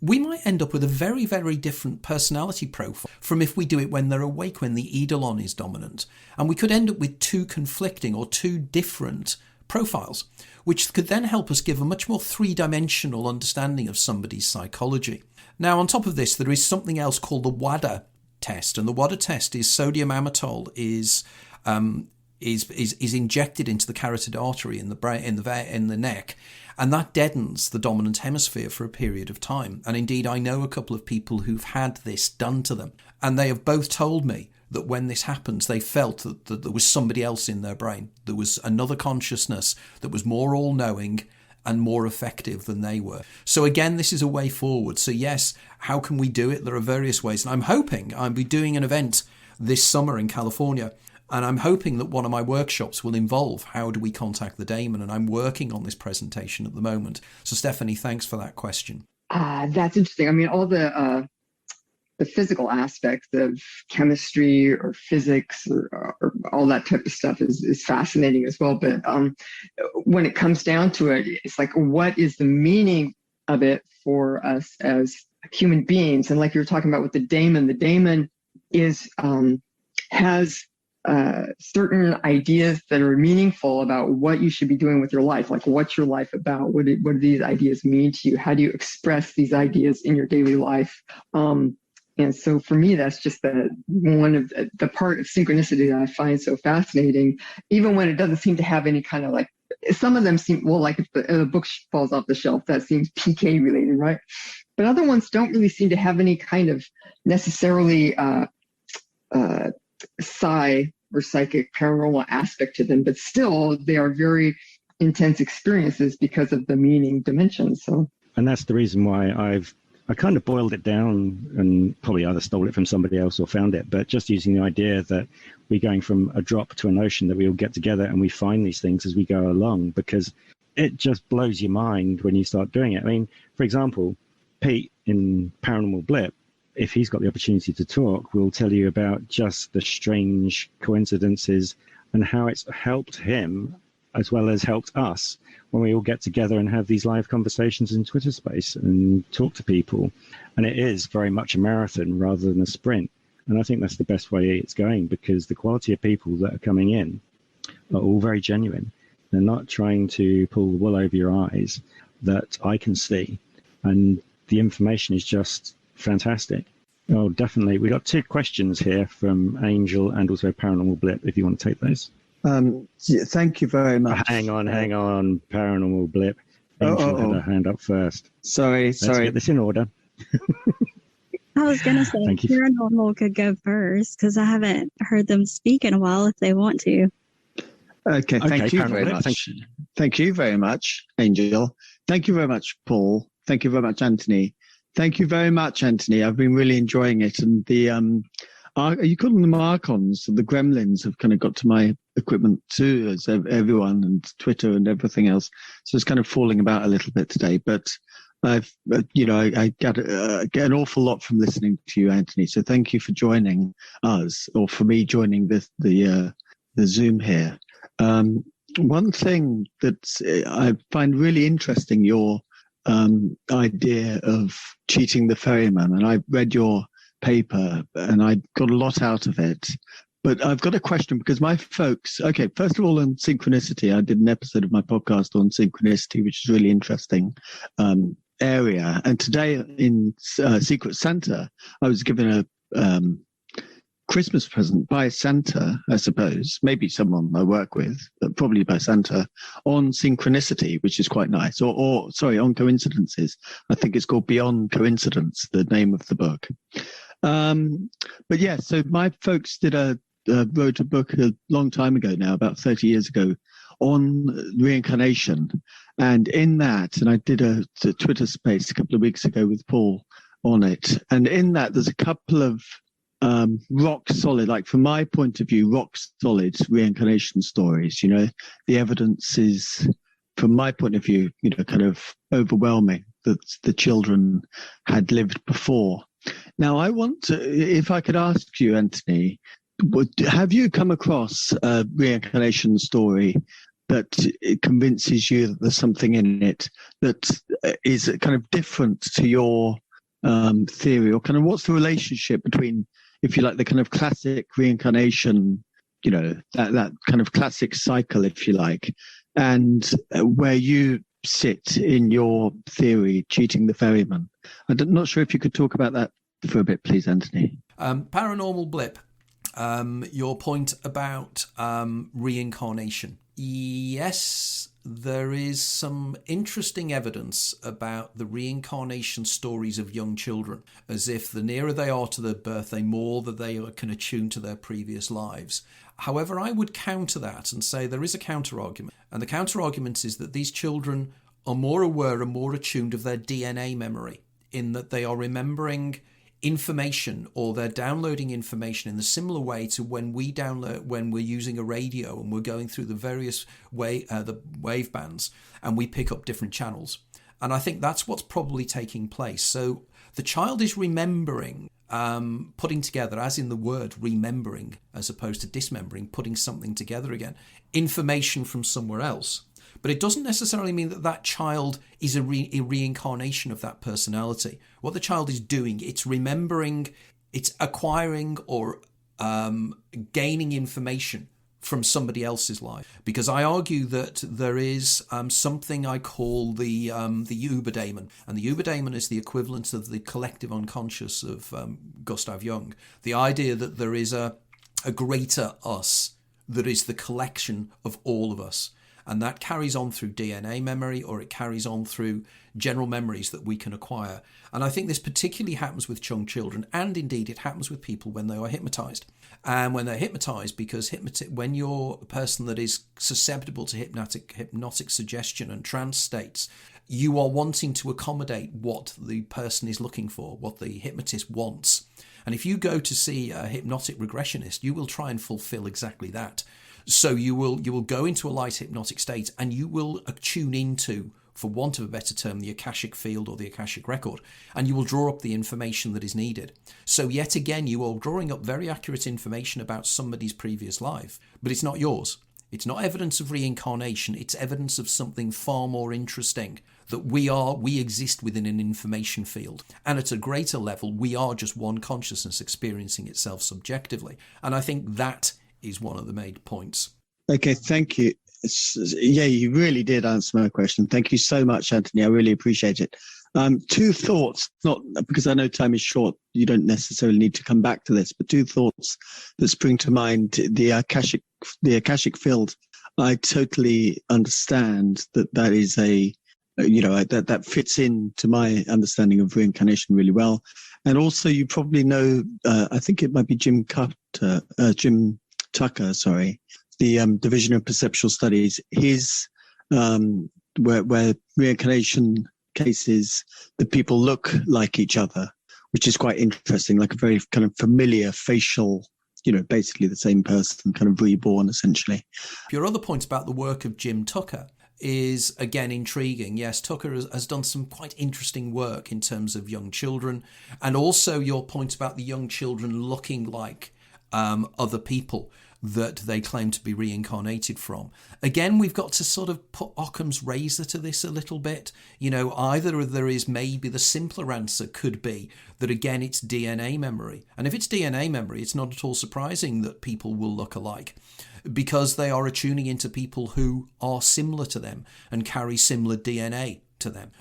we might end up with a very, very different personality profile from if we do it when they're awake, when the eidolon is dominant. And we could end up with two conflicting or two different profiles, which could then help us give a much more three-dimensional understanding of somebody's psychology. Now, on top of this, there is something else called the WADA test, and the WADA test is sodium amytal is injected into the carotid artery in the brain, in the neck, and that deadens the dominant hemisphere for a period of time. And indeed, I know a couple of people who've had this done to them, and they have both told me that when this happens, they felt that there was somebody else in their brain. There was another consciousness that was more all-knowing and more effective than they were. So again, this is a way forward. So yes, how can we do it? There are various ways. And I'm hoping I'll be doing an event this summer in California, and I'm hoping that one of my workshops will involve how do we contact the daemon, and I'm working on this presentation at the moment. So Stephanie, thanks for that question. That's interesting. I mean, all the physical aspects of chemistry or physics or all that type of stuff is fascinating as well. But when it comes down to it, it's like, what is the meaning of it for us as human beings? And like you were talking about with the daemon is has certain ideas that are meaningful about what you should be doing with your life. Like, what's your life about? What do these ideas mean to you? How do you express these ideas in your daily life? And so for me, that's just one of the part of synchronicity that I find so fascinating, even when it doesn't seem to have any kind of like, some of them seem, well, like if the book falls off the shelf, that seems PK related, right? But other ones don't really seem to have any kind of necessarily psi or psychic paranormal aspect to them, but still they are very intense experiences because of the meaning dimension. So, and that's the reason why I kind of boiled it down, and probably either stole it from somebody else or found it, but just using the idea that we're going from a drop to an ocean, that we all get together and we find these things as we go along, because it just blows your mind when you start doing it. I mean, for example, Pete in Paranormal Blip, if he's got the opportunity to talk, will tell you about just the strange coincidences and how it's helped him as well as helped us when we all get together and have these live conversations in Twitter space and talk to people. And it is very much a marathon rather than a sprint. And I think that's the best way it's going, because the quality of people that are coming in are all very genuine. They're not trying to pull the wool over your eyes that I can see. And the information is just fantastic. Oh, definitely. We got two questions here from Angel and also Paranormal Blip, if you want to take those. Thank you very much. Hang on, Paranormal Blip. Angel had her hand up first. Sorry. Let's get this in order. I was going to say Paranormal could go first, because I haven't heard them speak in a while if they want to. Okay, thank you very much. Thank you very much, Angel. Thank you very much, Paul. Thank you very much, Anthony. Thank you very much, Anthony. I've been really enjoying it. And the, you call them the Archons, the gremlins have kind of got to my equipment too, as everyone, and Twitter and everything else. So it's kind of falling about a little bit today. But I've, I get an awful lot from listening to you, Anthony. So thank you for joining us, or for me joining the Zoom here. One thing that I find really interesting, your idea of cheating the ferryman, and I read your paper and I got a lot out of it, But I've got a question because my folks, okay, first of all, on synchronicity, I did an episode of my podcast on synchronicity, which is really interesting area. And today in Secret Santa, I was given a Christmas present by Santa, I suppose, maybe someone I work with, but probably by Santa, on synchronicity, which is quite nice, or sorry, on coincidences. I think it's called Beyond Coincidence, the name of the book. But yeah, so my folks wrote a book a long time ago now, about 30 years ago, on reincarnation. And in that, and I did a Twitter space a couple of weeks ago with Paul on it. And in that, there's a couple of rock solid, like from my point of view, rock solid reincarnation stories. You know, the evidence is, from my point of view, you know, kind of overwhelming that the children had lived before. Now, I want to, if I could ask you, Anthony, have you come across a reincarnation story that it convinces you that there's something in it that is kind of different to your theory, or kind of what's the relationship between, if you like, the kind of classic reincarnation, you know, that kind of classic cycle, if you like, and where you sit in your theory, cheating the ferryman? I'm not sure if you could talk about that for a bit, please, Anthony. Paranormal Blip, your point about reincarnation. Yes, there is some interesting evidence about the reincarnation stories of young children, as if the nearer they are to their birth, the more that they can attune to their previous lives. However, I would counter that and say there is a counter-argument. And the counter-argument is that these children are more aware and more attuned of their DNA memory, in that they are remembering information, or they're downloading information in the similar way to when we download, when we're using a radio and we're going through the various the wave bands and we pick up different channels. And I think that's what's probably taking place. So the child is remembering, putting together, as in the word remembering, as opposed to dismembering, putting something together again, information from somewhere else. But it doesn't necessarily mean that that child is a reincarnation of that personality. What the child is doing, it's remembering, it's acquiring or gaining information from somebody else's life. Because I argue that there is something I call the Überdaemon. And the Überdaemon is the equivalent of the collective unconscious of Gustav Jung. The idea that there is a greater us that is the collection of all of us. And that carries on through DNA memory, or it carries on through general memories that we can acquire. And I think this particularly happens with young children, and indeed it happens with people when they are hypnotized. And when they're hypnotized, because when you're a person that is susceptible to hypnotic suggestion and trance states, you are wanting to accommodate what the person is looking for, what the hypnotist wants. And if you go to see a hypnotic regressionist, you will try and fulfill exactly that. So you will go into a light hypnotic state, and you will tune into, for want of a better term, the Akashic field or the Akashic record, and you will draw up the information that is needed. So yet again, you are drawing up very accurate information about somebody's previous life, but it's not yours. It's not evidence of reincarnation. It's evidence of something far more interesting, that we exist within an information field. And at a greater level, we are just one consciousness experiencing itself subjectively. And I think that is one of the main points. Okay, thank you. Yeah, you really did answer my question. Thank you so much, Anthony. I really appreciate it. Two thoughts, not because I know time is short, you don't necessarily need to come back to this, but two thoughts that spring to mind. The Akashic field, I totally understand that is that fits into my understanding of reincarnation really well. And also, you probably know, I think it might be Jim Tucker, the Division of Perceptual Studies, his where reincarnation cases, the people look like each other, which is quite interesting, like a very kind of familiar facial, basically the same person kind of reborn essentially. Your other point about the work of Jim Tucker is again intriguing. Yes, Tucker has done some quite interesting work in terms of young children, and also your point about the young children looking like other people. that they claim to be reincarnated from. Again, we've got to sort of put Occam's razor to this a little bit. Either there is maybe the simpler answer could be that, again, it's DNA memory. And if it's DNA memory, it's not at all surprising that people will look alike, because they are attuning into people who are similar to them and carry similar DNA to them,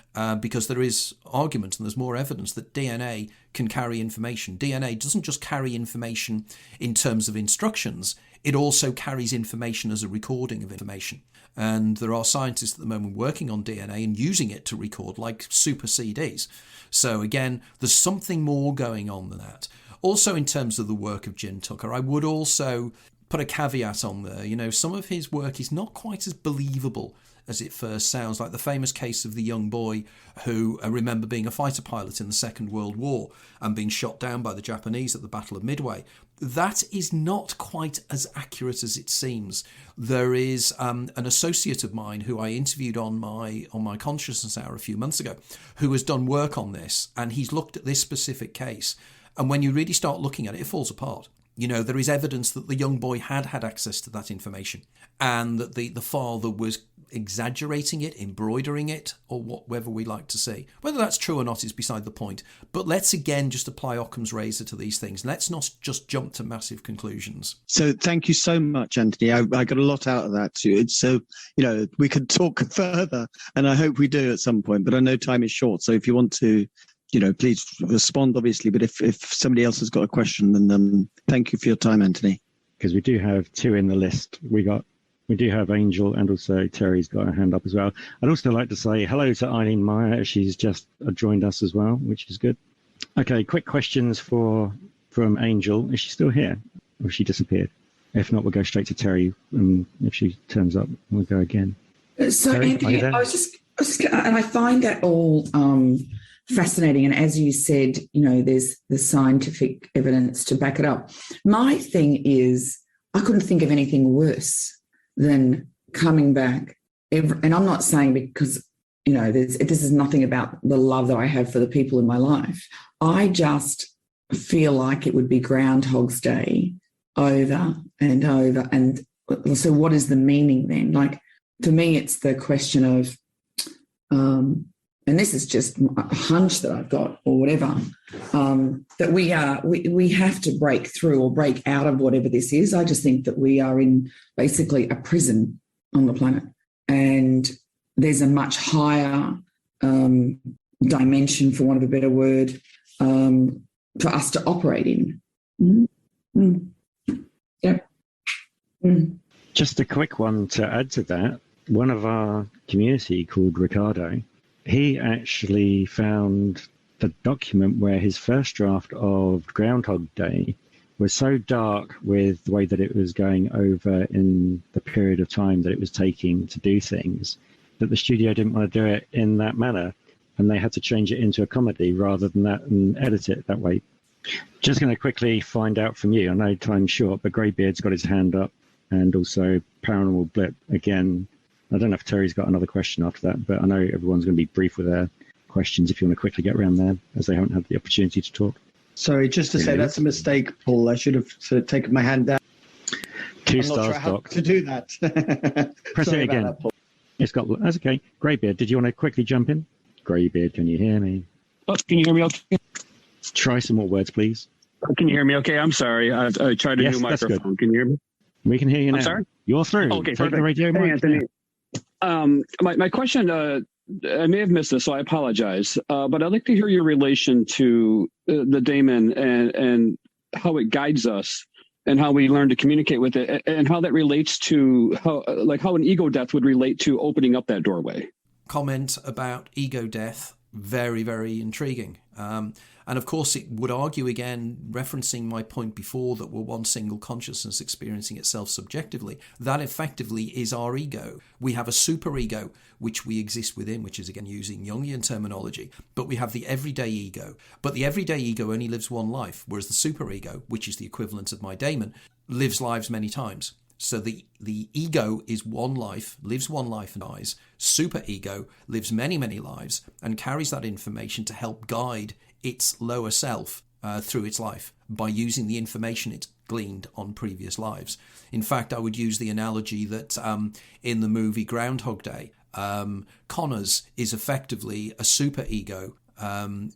because there is argument and there's more evidence that DNA can carry information. DNA doesn't just carry information in terms of instructions, it also carries information as a recording of information. And there are scientists at the moment working on DNA and using it to record, like super CDs. So again, there's something more going on than that. Also, in terms of the work of Jim Tucker, I would also put a caveat on there. Some of his work is not quite as believable as it first sounds, like the famous case of the young boy who I remember being a fighter pilot in the Second World War and being shot down by the Japanese at the Battle of Midway. That is not quite as accurate as it seems. There is an associate of mine who I interviewed on my Consciousness Hour a few months ago, who has done work on this, and he's looked at this specific case. And when you really start looking at it, it falls apart. There is evidence that the young boy had access to that information, and that the father was exaggerating it, embroidering it, or whatever we like to see. Whether that's true or not is beside the point. But let's again just apply Occam's razor to these things. Let's not just jump to massive conclusions. So thank you so much, Anthony. I got a lot out of that too. It's so, we could talk further, and I hope we do at some point, but I know time is short. So if you want to, please respond, obviously. But if somebody else has got a question, then thank you for your time, Anthony. Because we do have two in the list. We do have Angel, and also Terry's got her hand up as well. I'd also like to say hello to Eileen Meyer. She's just joined us as well, which is good. Okay, quick questions from Angel. Is she still here, or has she disappeared? If not, we'll go straight to Terry. If she turns up, we'll go again. So, Terry, Anthony, I was just and I find that all fascinating. And as you said, there's the scientific evidence to back it up. My thing is, I couldn't think of anything worse than coming back. And I'm not saying because, this is nothing about the love that I have for the people in my life. I just feel like it would be Groundhog's Day over and over. And so what is the meaning then? Like, to me, it's the question of, and this is just a hunch that I've got or whatever, that we have to break through or break out of whatever this is. I just think that we are in basically a prison on the planet, and there's a much higher dimension, for want of a better word, for us to operate in. Yeah. Just a quick one to add to that. One of our community called Ricardo, he actually found the document where his first draft of Groundhog Day was so dark with the way that it was going over in the period of time that it was taking to do things, that the studio didn't want to do it in that manner, and they had to change it into a comedy rather than that and edit it that way. Just going to quickly find out from you. I know time's short, but Greybeard's got his hand up, and also Paranormal Blip again. I don't know if Terry's got another question after that, but I know everyone's going to be brief with their questions if you want to quickly get around there, as they haven't had the opportunity to talk. Sorry, just to say that's a mistake, Paul. I should have taken my hand down. 2 I'm stars, not sure how Doc. to do that. Press it again. That, It's got. That's okay. Greybeard, did you want to quickly jump in? Greybeard, can you hear me? Oh, can you hear me okay? Try some more words, please. Can you hear me okay? I'm sorry. I tried a new microphone. Good. Can you hear me? We can hear you now. I'm sorry? You're through. Okay, Take perfect. the radio Hey, mic Anthony. now. My question, I may have missed this, so I apologize. But I'd like to hear your relation to the daemon and how it guides us and how we learn to communicate with it, and how that relates to how an ego death would relate to opening up that doorway. Comment about ego death, very, very intriguing. And of course, it would argue again, referencing my point before, that we're one single consciousness experiencing itself subjectively. That effectively is our ego. We have a superego, which we exist within, which is again using Jungian terminology. But we have the everyday ego. But the everyday ego only lives one life, whereas the superego, which is the equivalent of my daemon, lives lives many times. So the ego is one life, lives one life and dies. Superego lives many, many lives and carries that information to help guide its lower self through its life by using the information it gleaned on previous lives. In fact, I would use the analogy that in the movie Groundhog Day, Connors is effectively a super ego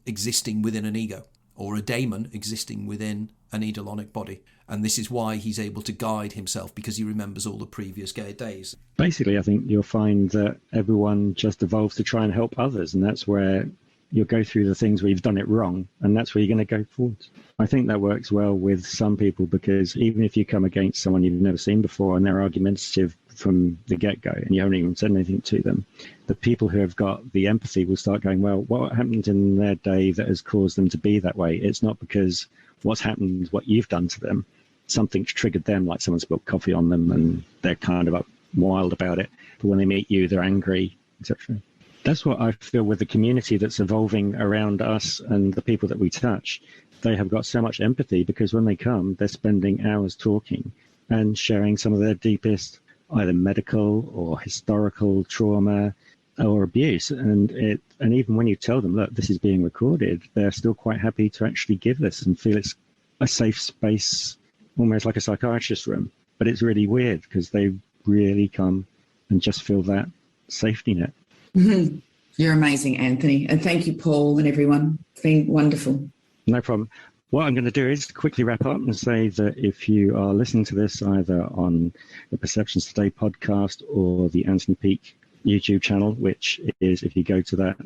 existing within an ego, or a daemon existing within an eidolonic body. And this is why he's able to guide himself, because he remembers all the previous days. Basically, I think you'll find that everyone just evolves to try and help others, and that's where you'll go through the things where you've done it wrong, and that's where you're going to go forward. I think that works well with some people, because even if you come against someone you've never seen before and they're argumentative from the get-go and you haven't even said anything to them, the people who have got the empathy will start going, well, what happened in their day that has caused them to be that way? It's not because what's happened, what you've done to them. Something's triggered them, like someone spilled coffee on them and they're kind of wild about it. But when they meet you, they're angry, etc. That's what I feel with the community that's evolving around us and the people that we touch. They have got so much empathy, because when they come, they're spending hours talking and sharing some of their deepest either medical or historical trauma or abuse. And even when you tell them, look, this is being recorded, they're still quite happy to actually give this and feel it's a safe space, almost like a psychiatrist's room. But it's really weird, because they really come and just feel that safety net. Mm-hmm. You're amazing, Anthony. And thank you, Paul, and everyone. It's been wonderful. No problem. What I'm going to do is quickly wrap up and say that if you are listening to this either on the Perceptions Today podcast or the Anthony Peake YouTube channel, which is, if you go to that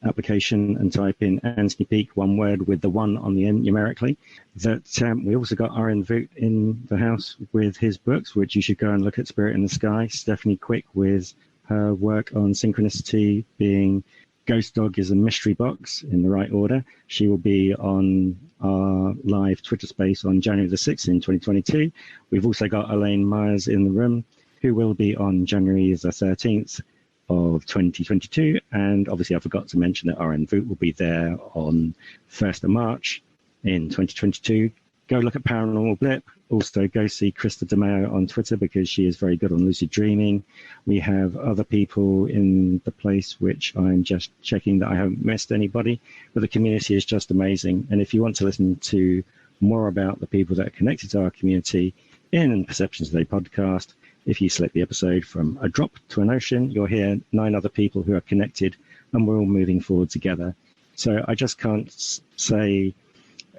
application and type in Anthony Peake, one word with the 1 on the end numerically, that we also got Vooght in the house with his books, which you should go and look at. Spirit in the Sky. Stephanie Quick with her work on synchronicity, being Ghost Dog is a mystery box in the right order. She will be on our live Twitter space on January the 6th in 2022. We've also got Eileen Myers in the room, who will be on January the 13th of 2022. And obviously I forgot to mention that Vooght will be there on 1st of March in 2022. Go look at Paranormal Blip. Also go see Krista Meyer on Twitter, because she is very good on lucid dreaming. We have other people in the place, which I'm just checking that I haven't missed anybody, but the community is just amazing. And if you want to listen to more about the people that are connected to our community in Perceptions Today podcast, if you select the episode from a drop to an ocean, you'll hear 9 other people who are connected, and we're all moving forward together. So I just can't say,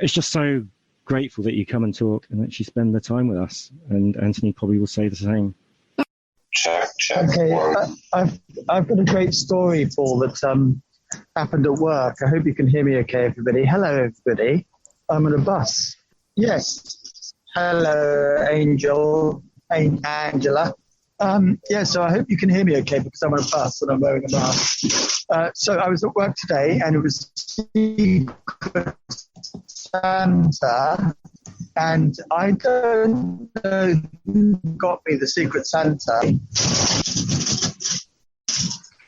it's just so grateful that you come and talk and actually spend the time with us. And Anthony probably will say the same. Check. Okay, I've got a great story, Paul, that happened at work. I hope you can hear me okay, everybody. Hello, everybody. I'm on a bus. Yes. Hello, Angela. So I hope you can hear me okay, because I'm on a bus and I'm wearing a mask. So I was at work today, and it was Secret Santa, and I don't know who got me the Secret Santa.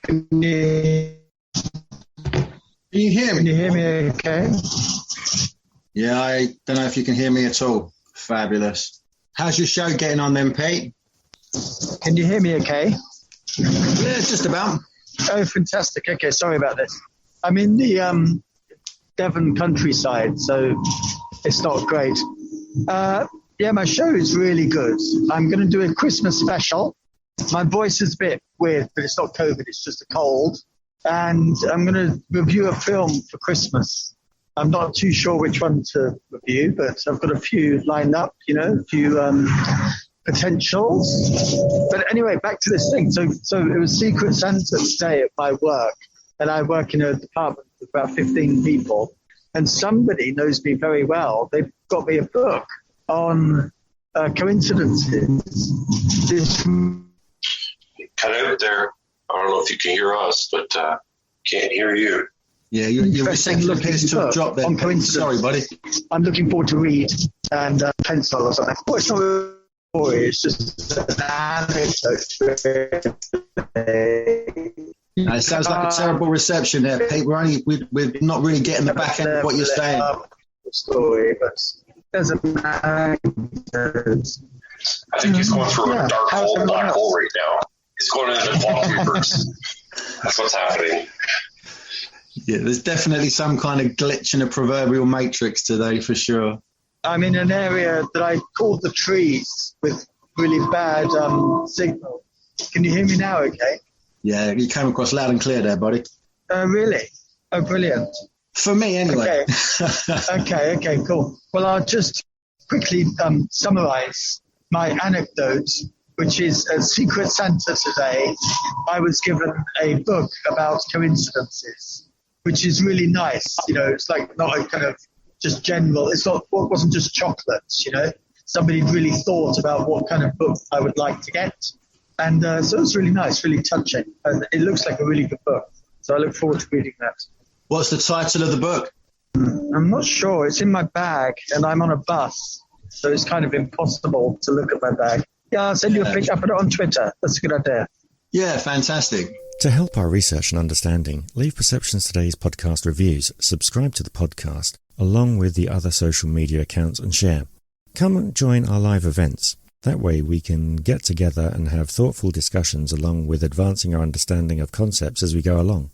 Can you hear me? Can you hear me okay? Yeah, I don't know if you can hear me at all. Fabulous. How's your show getting on then, Pete? Can you hear me okay? Yeah, just about. Oh, fantastic. Okay, sorry about this. I'm in the Devon countryside, so it's not great. My show is really good. I'm going to do a Christmas special. My voice is a bit weird, but it's not COVID, it's just a cold. And I'm going to review a film for Christmas. I'm not too sure which one to review, but I've got a few lined up, a few potentials. But anyway, back to this thing. So it was Secret Santa today at my work, and I work in a department with about 15 people, and somebody knows me very well. They've got me a book on coincidences. Cut out there. I don't know if you can hear us, but can't hear you. Yeah, you're reception appears to have dropped there. On coincidence. Sorry, buddy. I'm looking forward to read and pencil or something. Oh, it's not a story, it's just an anecdote. It sounds like a terrible reception there, Pete. We're not really getting the back end of what you're saying. Story, but there's a anecdote. I think he's going through a dark hole, black hole right now. He's going into the quantum universe. That's what's happening. Yeah, there's definitely some kind of glitch in a proverbial matrix today, for sure. I'm in an area that I call the trees with really bad signal. Can you hear me now okay? Yeah, you came across loud and clear there, buddy. Really? Oh, brilliant. For me, anyway. Okay, cool. Well, I'll just quickly summarize my anecdote, which is a Secret Santa today. I was given a book about coincidences, which is really nice. You know, it's like not a kind of just general. It wasn't just chocolates, you know. Somebody really thought about what kind of book I would like to get. And so it's really nice, really touching. And it looks like a really good book. So I look forward to reading that. What's the title of the book? I'm not sure. It's in my bag and I'm on a bus. So it's kind of impossible to look at my bag. Yeah, I'll send you a picture. I'll put it on Twitter. That's a good idea. Yeah, fantastic. To help our research and understanding, leave Perceptions Today's podcast reviews, subscribe to the podcast, along with the other social media accounts, and share. Come and join our live events. That way we can get together and have thoughtful discussions along with advancing our understanding of concepts as we go along.